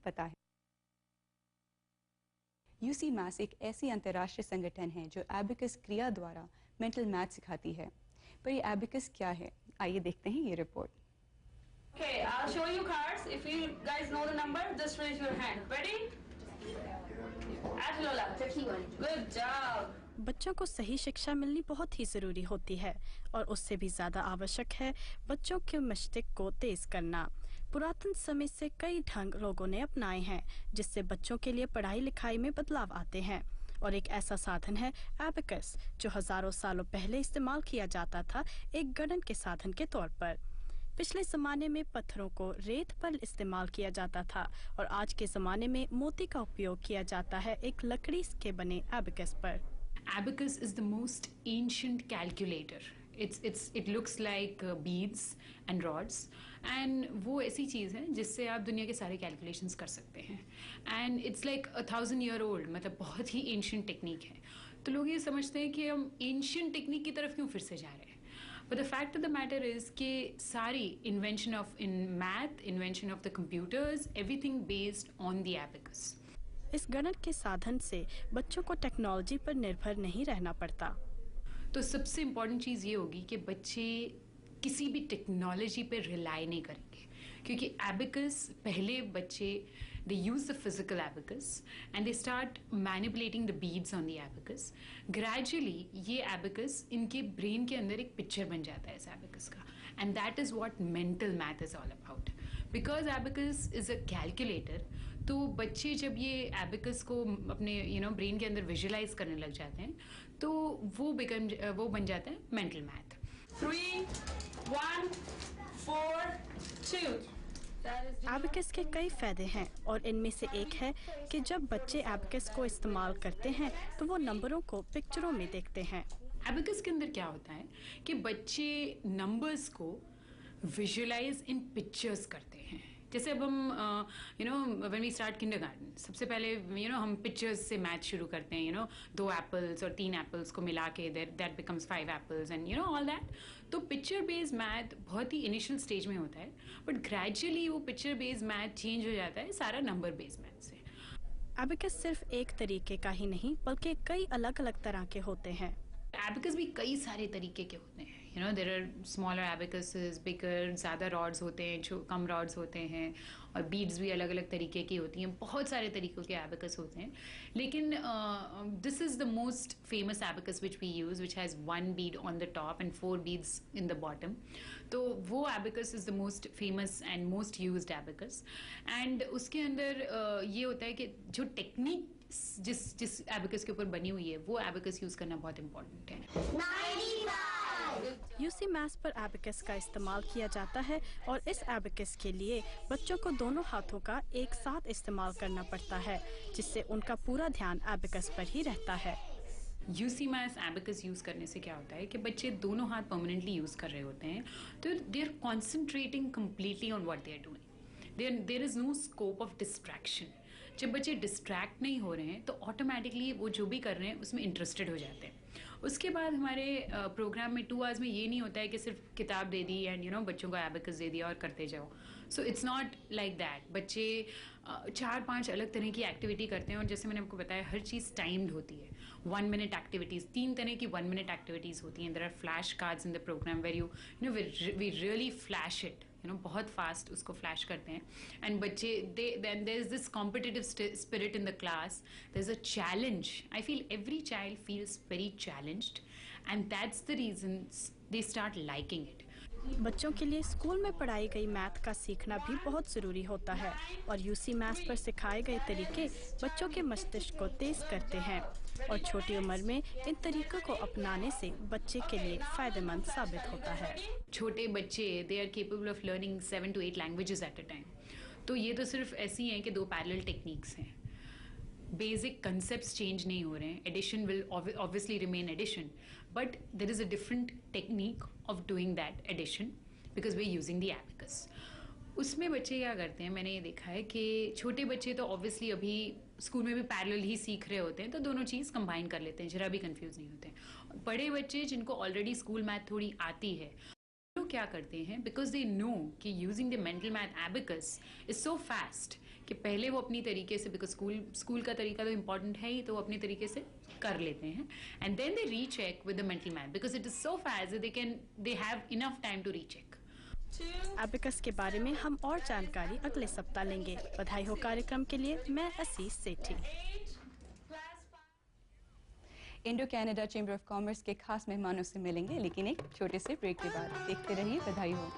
पता है। UC maths एक ऐसी अंतर्राष्ट्रीय संगठन है जो एबिकस क्रिया द्वारा मेंटल मैथ सिखाती है। पर ये एबिकस क्या है, आइए देखते हैं ये report. Okay, I'll show you cards. If you guys know the number, just raise your hand. Ready? Ask Lola. 51. Good job. बच्चों को सही शिक्षा मिलनी बहुत ही जरूरी होती है और उससे भी ज्यादा आवश्यक है बच्चों के मस्तिष्क को तेज करना। पुरातन समय से कई ढंग लोगों ने अपनाए हैं जिससे बच्चों के लिए पढ़ाई लिखाई में बदलाव आते हैं और एक ऐसा साधन है एबिकस जो हजारों सालों पहले इस्तेमाल किया जाता था एक गणन के साधन के तौर पर। पिछले जमाने में पत्थरों को रेत पर इस्तेमाल किया जाता था और आज के जमाने में मोती का उपयोग किया जाता है एक लकड़ी के बने एबिकस पर। Abacus is the most ancient calculator. It looks like beads and rods, and वो ऐसी चीज़ है जिससे आप दुनिया के सारे calculations कर सकते हैं। And it's like 1000-year old, मतलब बहुत ही ancient टेक्निक है। तो लोग ये समझते हैं कि हम ancient टेक्निक की तरफ क्यों फिर से जा रहे हैं। But the fact of the matter is कि सारी invention of in math, invention of the computers, everything based on the abacus. इस गणन के साधन से बच्चों को टेक्नोलॉजी पर निर्भर नहीं रहना पड़ता। तो सबसे इम्पोर्टेंट चीज़ ये होगी कि बच्चे किसी भी टेक्नोलॉजी पे रिलाई नहीं करेंगे क्योंकि एबिकस पहले बच्चे they use the physical abacus and they start manipulating the beads on the abacus. Gradually ये एबिकस इनके ब्रेन के अंदर एक पिक्चर बन जाता है इस एबिकस का and that is what mental math is all about. Because abacus is a calculator तो बच्चे जब ये एबिकस को अपने ब्रेन के अंदर विजुअलाइज करने लग जाते हैं तो वो बन जाता है मेंटल मैथ। 3, 1, 4, 2. एबिकस के कई फायदे हैं और इनमें से एक है कि जब बच्चे एबिकस को इस्तेमाल करते हैं तो वो नंबरों को पिक्चरों में देखते हैं। एबिकस के अंदर क्या होता है कि बच्चे नंबर्स को विजुअलाइज इन पिक्चर्स करते हैं। जैसे अब हम व्हेन वी स्टार्ट किंडरगार्टन सबसे पहले हम पिक्चर्स से मैथ शुरू करते हैं 2 एप्पल्स और 3 एप्पल्स को मिला के that becomes 5 apples and all that. तो पिक्चर बेस्ड मैथ बहुत ही इनिशियल स्टेज में होता है बट ग्रेजुअली वो पिक्चर बेस्ड मैथ चेंज हो जाता है सारा नंबर बेस्ड मैथ से। एबिकस सिर्फ एक तरीके का ही नहीं बल्कि कई अलग अलग तरह के होते हैं। एबिकस भी कई सारे तरीके के होते हैं देयर आर स्मॉलर एबिकसेस, बिगर, ज़्यादा रॉड्स होते हैं, जो कम रॉड्स होते हैं और बीड्स भी अलग अलग तरीके की होती हैं। बहुत सारे तरीकों के एबिकस होते हैं लेकिन this is the most famous abacus which we use which has 1 bead on the top and 4 beads in the bottom. तो वो abacus is the most famous and most used abacus and उसके अंदर ये होता है कि जो टेक्निक जिस एबिकस के ऊपर बनी हुई है वो एबिकस यूज करना बहुत इम्पोर्टेंट है। 95. यूसी मैथ्स पर एबिकस का इस्तेमाल किया जाता है और इस एबिकस के लिए बच्चों को दोनों हाथों का एक साथ इस्तेमाल करना पड़ता है जिससे उनका पूरा ध्यान एबिकस पर ही रहता है। यूसी मैथ्स एबिकस यूज करने से क्या होता है कि बच्चे दोनों हाथ परमानेंटली यूज कर रहे होते हैं तो they are concentrating completely on what they are doing. There is no scope of distraction. जब बच्चे डिस्ट्रैक्ट नहीं हो रहे हैं तो ऑटोमेटिकली वो जो भी कर रहे हैं उसमें इंटरेस्टेड हो जाते हैं। उसके बाद हमारे प्रोग्राम में 2 आवर्स में ये नहीं होता है कि सिर्फ किताब दे दी एंड बच्चों को एबिकस दे दिया और करते जाओ। So it's not like that. बच्चे 4-5 अलग तरह की एक्टिविटी करते हैं और जैसे मैंने आपको बताया हर चीज़ टाइम्ड होती है। 1 minute एक्टिविटीज़, 3 तरह की 1 minute एक्टिविटीज़ होती हैं। There are flash cards in the program where we really flash it बहुत फास्ट उसको फ्लैश करते हैं एंड बच्चे then there is this competitive spirit in the class. There is a challenge. I feel every child feels very challenged and that's the reason they start liking it. बच्चों के लिए school में पढ़ाई गई math का सीखना भी बहुत जरूरी होता है और यूसी मैथ्स पर सिखाए गए तरीके बच्चों के मस्तिष्क को तेज करते हैं और छोटी उम्र में इन तरीकों को अपनाने से बच्चे के लिए फायदेमंद साबित होता है। छोटे बच्चे they are capable of learning 7 to 8 languages at a time. तो ये तो सिर्फ ऐसी हैं कि 2 पैरेलल टेक्निक्स हैं। बेसिक कंसेप्ट्स चेंज नहीं हो रहे हैं। Addition will obviously remain addition but there is a different technique of doing that addition because we are using the abacus. उसमें बच्चे क्या करते हैं मैंने ये देखा है कि छोटे बच्चे तो ऑब्वियसली अभी स्कूल में भी पैरेलल ही सीख रहे होते हैं तो दोनों चीज़ कंबाइन कर लेते हैं, जरा भी कंफ्यूज नहीं होते हैं। बड़े बच्चे जिनको ऑलरेडी स्कूल मैथ थोड़ी आती है क्या करते हैं बिकॉज दे नो कि using the mental math abacus is so fast कि पहले वो अपनी तरीके से, बिकॉज स्कूल का तरीका तो इम्पॉर्टेंट है ही, तो वो अपने तरीके से कर लेते हैं and then they recheck with the mental math because it is so fast they have enough time to recheck. Abacus के बारे में हम और जानकारी अगले सप्ताह लेंगे। बधाई हो कार्यक्रम के लिए। मैं Ashish Sethi. Indo Canada chamber of commerce के खास मेहमानों से मिलेंगे, लेकिन एक छोटे से ब्रेक के बाद। देखते रहिए बधाई हो।